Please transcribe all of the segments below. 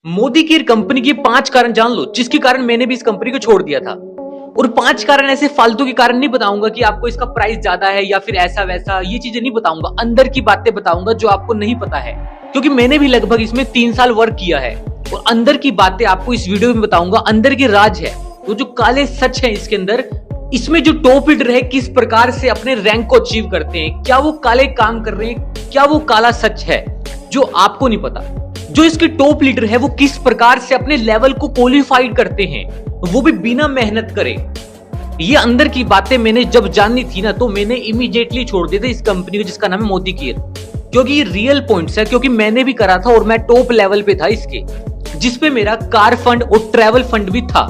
Modi care company के 5 कारण जान लो जिसके कारण मैंने भी इस कंपनी को छोड़ दिया था। और 5 कारण ऐसे फालतू के कारण नहीं बताऊंगा कि आपको इसका प्राइस ज्यादा है या फिर ऐसा वैसा, ये चीजें नहीं बताऊंगा। अंदर की बातें बताऊंगा जो आपको नहीं पता है, क्योंकि मैंने भी लगभग इसमें 3 साल वर्क किया है और अंदर की बातें आपको इस वीडियो में बताऊंगा। अंदर के राज है, तो जो काले सच है इसके अंदर, इसमें जो टॉप लीडर है किस प्रकार से अपने रैंक को अचीव करते हैं, क्या वो काले काम कर रहे हैं, क्या वो काला सच है जो आपको नहीं पता। जो इसके टॉप लीडर है वो किस प्रकार से अपने लेवल को क्वालिफाइड करते हैं, वो भी बिना मेहनत करे। ये अंदर की बातें मैंने जब जाननी थी ना, तो मैंने इमीडिएटली छोड़ दिया था इस कंपनी को जिसका नाम है मोदी केयर, क्योंकि ये रियल पॉइंट्स है। क्योंकि मैंने भी करा था और मैं टॉप लेवल पे था इसके, जिसपे मेरा कार फंड और ट्रैवल फंड भी था।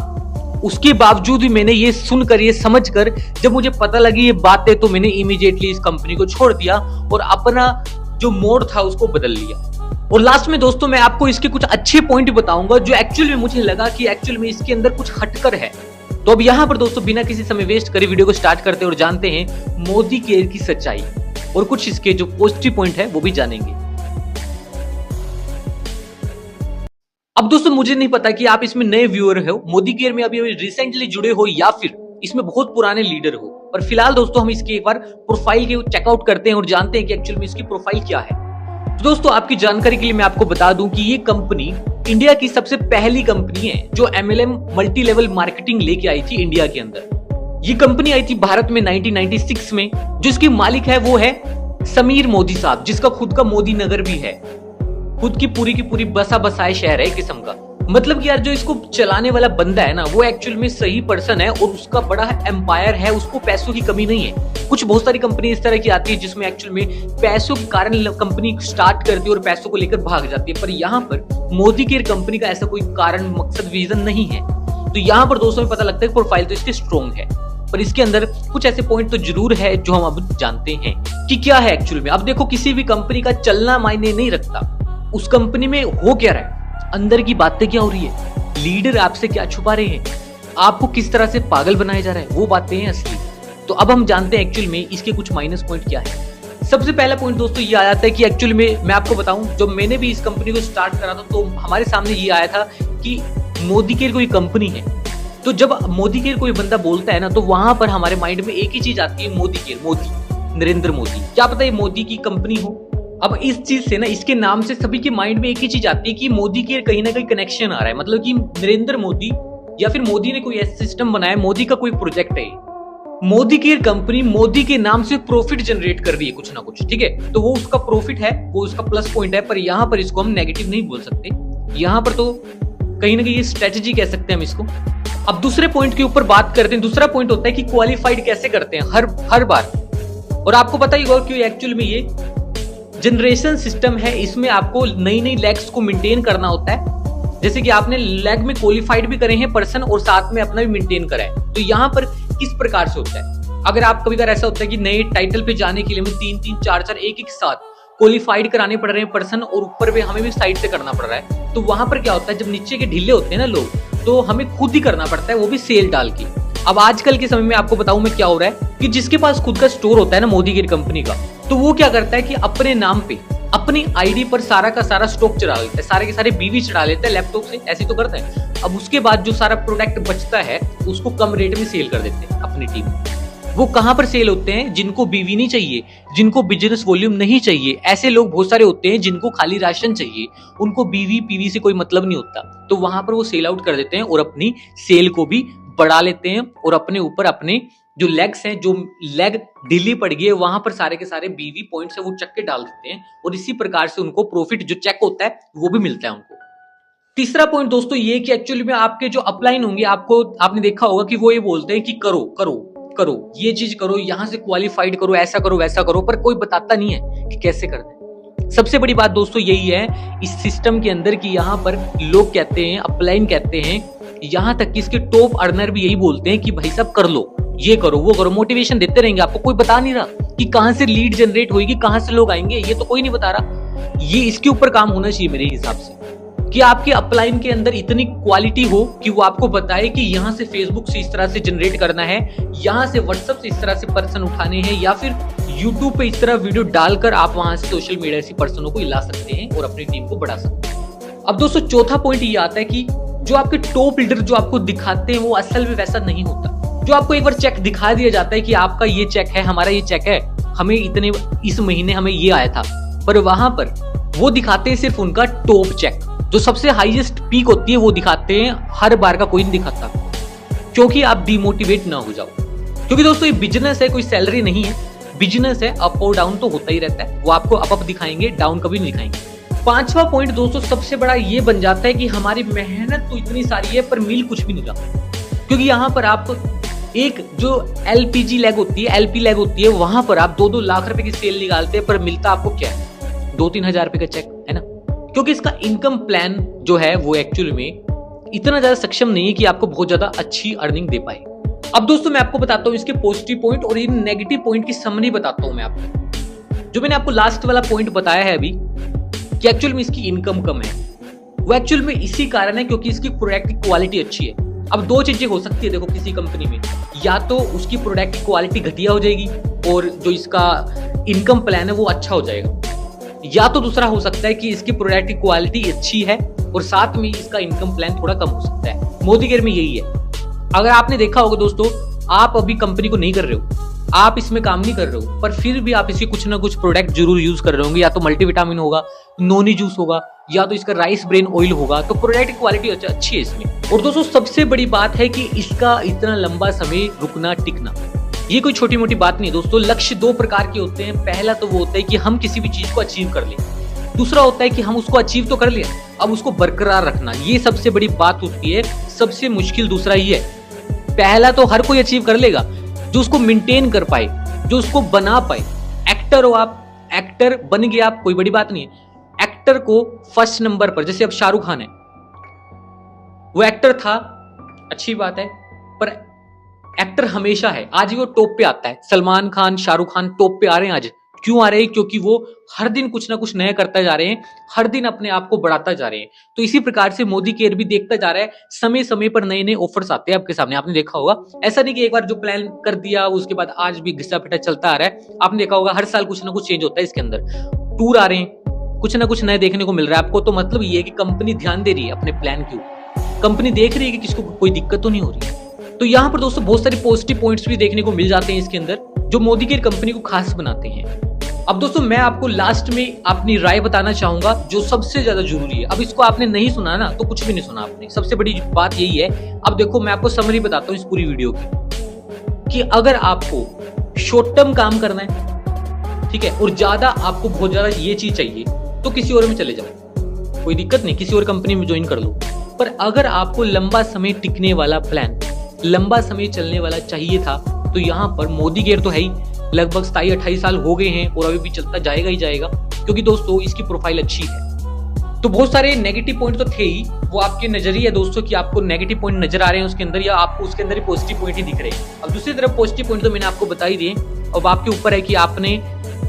उसके बावजूद भी मैंने ये सुनकर, ये समझकर, जब मुझे पता लगी ये बातें, तो मैंने इमीडिएटली इस कंपनी को छोड़ दिया और अपना जो मोड था उसको बदल लिया। और लास्ट में दोस्तों मैं आपको इसके कुछ अच्छे पॉइंट बताऊंगा जो एक्चुअल में मुझे लगा कि एक्चुअल में इसके अंदर कुछ हटकर है। तो अब यहाँ पर दोस्तों बिना किसी समय वेस्ट करे वीडियो को स्टार्ट करते हैं और जानते हैं मोदी केयर की सच्चाई और कुछ इसके जो पॉजिटिव पॉइंट है वो भी जानेंगे। अब दोस्तों मुझे नहीं पता कि आप इसमें नए व्यूअर हो, मोदी केयर में अभी रिसेंटली जुड़े हो या फिर इसमें बहुत पुराने लीडर हो, पर फिलहाल दोस्तों हम इसके एक बार प्रोफाइल के चेकआउट करते हैं और जानते हैं कि एक्चुअल में इसकी प्रोफाइल क्या है। तो दोस्तों आपकी जानकारी के लिए मैं आपको बता दूं कि ये कंपनी इंडिया की सबसे पहली कंपनी है जो MLM मल्टी लेवल मार्केटिंग लेके आई थी इंडिया के अंदर। ये कंपनी आई थी भारत में 1996 में। जो इसकी मालिक है वो है समीर मोदी साहब, जिसका खुद का मोदी नगर भी है, खुद की पूरी बसा बसाए शहर है एक किस्म का। मतलब कि यार जो इसको चलाने वाला बंदा है ना, वो एक्चुअल में सही पर्सन है और उसका बड़ा एम्पायर है, उसको पैसों की कमी नहीं है। कुछ बहुत सारी कंपनी इस तरह की आती है जिसमें एक्चुअल में पैसों के कारण कंपनी स्टार्ट करती है और पैसों को लेकर भाग जाती है, पर यहाँ पर मोदी केयर कंपनी का ऐसा कोई कारण, मकसद, विजन नहीं है। तो यहाँ पर दोस्तों में पता लगता है प्रोफाइल तो इसकी स्ट्रॉन्ग है, पर इसके अंदर कुछ ऐसे पॉइंट तो जरूर है जो हम अब जानते हैं कि क्या है एक्चुअल में। अब देखो, किसी भी कंपनी का चलना मायने नहीं रखता, उस कंपनी में हो क्या रहा है, अंदर की बातें क्या हो रही है, लीडर आपसे क्या छुपा रहे हैं, आपको किस तरह से पागल बनाया जा रहा है, वो बातें हैं असली। तो अब हम जानते हैं एक्चुअल में इसके कुछ माइनस पॉइंट क्या है। सबसे पहला पॉइंट दोस्तों ये आ जाता है कि एक्चुअल में मैं आपको बताऊं, जब मैंने भी इस कंपनी को स्टार्ट करा था तो हमारे सामने ये आया था कि मोदी केयर कोई कंपनी है। तो जब मोदी केयर कोई बंदा बोलता है ना, तो वहां पर हमारे माइंड में एक ही चीज आती है, मोदी केयर, मोदी, नरेंद्र मोदी। क्या पता ये मोदी की कंपनी हो। अब इस चीज से ना, इसके नाम से सभी के माइंड में एक ही चीज आती है कि मोदी केयर कहीं ना कहीं कनेक्शन आ रहा है, मतलब कि नरेंद्र मोदी या फिर मोदी ने कोई ऐसा सिस्टम बनाया, मोदी का कोई प्रोजेक्ट है। मोदी केयर कंपनी मोदी के नाम से प्रॉफिट जनरेट कर रही है कुछ ना कुछ, ठीक है, तो वो उसका प्रॉफिट है, वो उसका प्लस पॉइंट है, पर यहाँ पर इसको हम नेगेटिव नहीं बोल सकते। यहाँ पर तो कहीं ना कहीं ये स्ट्रेटेजी कह सकते हैं हम इसको। अब दूसरे पॉइंट के ऊपर बात करते हैं। दूसरा पॉइंट होता है कि क्वालिफाइड कैसे करते हैं हर बार। और आपको पता ही होगा कि एक्चुअल में ये जनरेशन सिस्टम है, इसमें आपको नई नई लेग्स को मेंटेन करना होता है। जैसे कि आपने लेग में क्वालिफाइड भी करे हैं पर्सन और साथ में अपना भी मेंटेन करा है। तो यहाँ पर किस प्रकार से होता है, अगर आप कभी कभी ऐसा होता है कि नए टाइटल पे जाने के लिए हमें 3-3, 4-4 एक साथ क्वालिफाइड कराने पड़ रहे हैं पर्सन, और ऊपर पे हमें भी साइड से करना पड़ रहा है। तो वहां पर क्या होता है, जब नीचे के ढीले होते हैं ना लोग, तो हमें खुद ही करना पड़ता है, वो भी सेल डाल के। अब आजकल के समय में आपको बताऊं मैं क्या हो रहा है कि जिसके पास खुद का स्टोर होता है ना मोदी केयर कंपनी का, तो वो क्या करता है कि अपने नाम पे, अपनी आईडी पर सारा का सारा स्टॉक चढ़ा लेता है, सारे के सारे बीवी चढ़ा लेता है लैपटॉप से, ऐसे तो करते हैं। अब उसके बाद जो सारा प्रोडक्ट बचता है उसको कम रेट में सेल कर देते हैं अपनी टीम। वो कहां पर सेल होते हैं, जिनको बीवी नहीं चाहिए, जिनको बिजनेस वॉल्यूम नहीं चाहिए, ऐसे लोग बहुत सारे होते हैं जिनको खाली राशन चाहिए, उनको बीवी पीवी से कोई मतलब नहीं होता, तो वहां पर वो सेल आउट कर देते हैं और अपनी सेल को भी बढ़ा लेते हैं और अपने ऊपर अपने जो लेग्स हैं, जो लेग ढीली पड़ गई है, वहां पर सारे के सारे बीवी पॉइंट्स है वो चक्के डाल देते हैं और इसी प्रकार से उनको प्रॉफिट जो चेक होता है वो भी मिलता है उनको। तीसरा पॉइंट दोस्तों ये कि एक्चुअली में आपके जो अपलाइन होंगे, आपने देखा होगा कि वो ये बोलते हैं कि करो करो करो, ये चीज करो, यहां से क्वालिफाइड करो, ऐसा करो वैसा करो, पर कोई बताता नहीं है कि कैसे करना है। सबसे बड़ी बात दोस्तों यही है इस सिस्टम के अंदर कि यहाँ पर लोग कहते हैं, अपलाइन कहते हैं, यहाँ तक कि इसके टॉप अर्नर भी यही बोलते हैं कि भाई साहब कर लो, ये करो वो करो, मोटिवेशन देते रहेंगे आपको। कोई बता नहीं रहा कि कहां से लीड जनरेट होगी, कहां से लोग आएंगे, ये तो कोई नहीं बता रहा। ये इसके ऊपर काम होना चाहिए मेरे हिसाब से, कि आपके अपलाइन के अंदर इतनी क्वालिटी हो कि वो आपको बताए कि यहाँ से फेसबुक से इस तरह से जनरेट करना है, यहाँ से व्हाट्सएप से इस तरह से पर्सन उठाने हैं, या फिर यूट्यूब पे इस तरह वीडियो डालकर आप वहां से सोशल मीडिया से पर्सनों को ला सकते हैं और अपनी टीम को बढ़ा सकते हैं। अब दोस्तों चौथा पॉइंट ये आता है कि जो आपके टॉप लीडर जो आपको दिखाते हैं वो असल में वैसा नहीं होता। जो आपको एक बार चेक दिखा दिया जाता है कि आपका ये चेक है, हमारा ये चेक है, हमें इतने इस महीने हमें ये आया था, पर वहां पर वो दिखाते हैं सिर्फ उनका टॉप चेक, जो सबसे हाईएस्ट पीक होती है वो दिखाते हैं, हर बार का कोई नहीं दिखाता। क्योंकि आप डिमोटिवेट ना हो जाओ, क्योंकि दोस्तों ये बिजनेस है, कोई सैलरी नहीं है, बिजनेस है, अप और डाउन तो होता ही रहता है। वो आपको अप दिखाएंगे, डाउन कभी नहीं दिखाएंगे। पांचवा पॉइंट दोस्तों सबसे बड़ा ये बन जाता है कि हमारी मेहनत तो इतनी सारी है पर मिल कुछ भी नहीं रहा, क्योंकि यहाँ पर आप एक जो एलपीजी लैग होती है, एलपी लैग होती है, वहां पर आप 2-2 लाख रुपए की सेल निकालते हैं, पर मिलता आपको क्या है, 2-3 हजार रुपए का चेक, है ना। क्योंकि इसका इनकम प्लान जो है वो एक्चुअल में इतना ज्यादा सक्षम नहीं है कि आपको बहुत ज्यादा अच्छी अर्निंग दे पाए। अब दोस्तों मैं आपको बताता हूँ इसके पॉजिटिव पॉइंट और इन नेगेटिव पॉइंट की समरी बताता हूँ मैं आपको। जो मैंने आपको लास्ट वाला पॉइंट बताया है अभी कि एक्चुअल में इसकी इनकम कम है, वो एक्चुअल में इसी कारण है क्योंकि इसकी प्रोडक्ट की क्वालिटी अच्छी है। अब दो चीजें हो सकती है देखो किसी कंपनी में, या तो उसकी प्रोडक्ट की क्वालिटी घटिया हो जाएगी और जो इसका इनकम प्लान है वो अच्छा हो जाएगा, या तो दूसरा हो सकता है कि इसकी प्रोडक्ट की क्वालिटी अच्छी है और साथ में इसका इनकम प्लान थोड़ा कम हो सकता है। मोदी केयर में यही है। अगर आपने देखा होगा दोस्तों, आप अभी कंपनी को नहीं कर रहे हो, आप इसमें काम नहीं कर रहे हो, पर फिर भी आप इसके कुछ ना कुछ प्रोडक्ट जरूर यूज कर रहे होंगे, या तो मल्टीविटामिन होगा, नोनी जूस होगा, या तो इसका राइस ब्रेन ऑयल होगा, तो प्रोडक्ट की क्वालिटी अच्छी है इसमें। और दोस्तों सबसे बड़ी बात है कि इसका इतना लंबा समय रुकना टिकना, ये कोई छोटी मोटी बात नहीं दोस्तों। लक्ष्य दो प्रकार के होते हैं, पहला तो वो होता है कि हम किसी भी चीज को अचीव कर लें, दूसरा होता है कि हम उसको अचीव तो कर लिया, अब उसको बरकरार रखना, ये सबसे बड़ी बात होती है। सबसे मुश्किल दूसरा ही है। पहला तो हर कोई अचीव कर लेगा, जो उसको मेंटेन कर पाए, जो उसको बना पाए। एक्टर हो आप, एक्टर बन गया आप, कोई बड़ी बात नहीं है। एक्टर को फर्स्ट नंबर पर, जैसे अब शाहरुख खान है, वो एक्टर था, अच्छी बात है, पर एक्टर हमेशा है, आज वो टॉप पे आता है। सलमान खान, शाहरुख खान टॉप पे आ रहे हैं आज, क्यों आ रहे हैं? क्योंकि वो हर दिन कुछ ना कुछ नया करता जा रहे हैं, हर दिन अपने आप को बढ़ाता जा रहे हैं। तो इसी प्रकार से मोदी केयर भी देखता जा रहा है, समय समय पर नए नए ऑफर्स आते हैं आपके सामने। आपने देखा होगा, ऐसा नहीं कि एक बार जो प्लान कर दिया उसके बाद आज भी घिसा पिटा चलता आ रहा है। आपने देखा होगा हर साल कुछ ना कुछ चेंज होता है इसके अंदर, टूर आ रहे हैं, कुछ ना कुछ नया देखने को मिल रहा है आपको। तो मतलब ये है कि कंपनी ध्यान दे रही है अपने प्लान के ऊपर, कंपनी देख रही है कि किसको कोई दिक्कत तो नहीं हो रही है। तो यहाँ पर दोस्तों बहुत सारे पॉजिटिव पॉइंट्स भी देखने को मिल जाते हैं इसके अंदर, जो मोदी केयर कंपनी को खास बनाते हैं। अब दोस्तों मैं आपको लास्ट में अपनी राय बताना चाहूंगा, जो सबसे ज्यादा जरूरी है। अब इसको आपने नहीं सुना ना तो कुछ भी नहीं सुना आपने, सबसे बड़ी बात यही है। अब देखो मैं आपको समरी बताता हूँ इस पूरी वीडियो की, कि अगर आपको शॉर्ट टर्म काम करना है, ठीक है, और ज्यादा आपको बहुत ज्यादा ये चीज चाहिए, तो किसी और में चले जाओ, कोई दिक्कत नहीं, किसी और कंपनी में ज्वाइन कर लो। पर अगर आपको लंबा समय टिकने वाला प्लान, लंबा समय चलने वाला चाहिए था, तो यहाँ पर मोदी केयर तो है ही, लगभग 27-28 साल हो गए हैं और अभी भी चलता जाएगा ही जाएगा, क्योंकि दोस्तों इसकी प्रोफाइल अच्छी है। तो बहुत सारे नेगेटिव पॉइंट तो थे ही, वो आपके नजरिया दोस्तों कि आपको नेगेटिव पॉइंट नजर आ रहे हैं उसके अंदर, या आपको उसके अंदर ही पॉजिटिव पॉइंट ही दिख रहे हैं। अब दूसरी तरफ पॉजिटिव पॉइंट तो मैंने आपको बता ही दिए, अब आपके ऊपर है कि आपने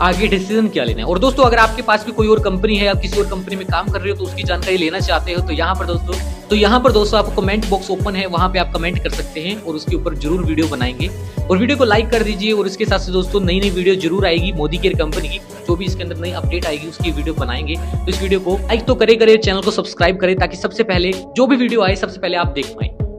आगे डिसीजन क्या लेना है। और दोस्तों अगर आपके पास भी कोई और कंपनी है, आप किसी और कंपनी में काम कर रहे हो, तो उसकी जानकारी लेना चाहते हो, तो यहाँ पर दोस्तों आपको कमेंट बॉक्स ओपन है, वहां पे आप कमेंट कर सकते हैं और उसके ऊपर जरूर वीडियो बनाएंगे। और वीडियो को लाइक कर दीजिए, और इसके साथ से दोस्तों नई नई वीडियो जरूर आएगी मोदी केयर कंपनी की, जो भी इसके अंदर नई अपडेट आएगी उसकी वीडियो बनाएंगे। तो इस वीडियो को लाइक तो करे, चैनल को सब्सक्राइब करें, ताकि सबसे पहले जो भी वीडियो आए सबसे पहले आप देख पाएं।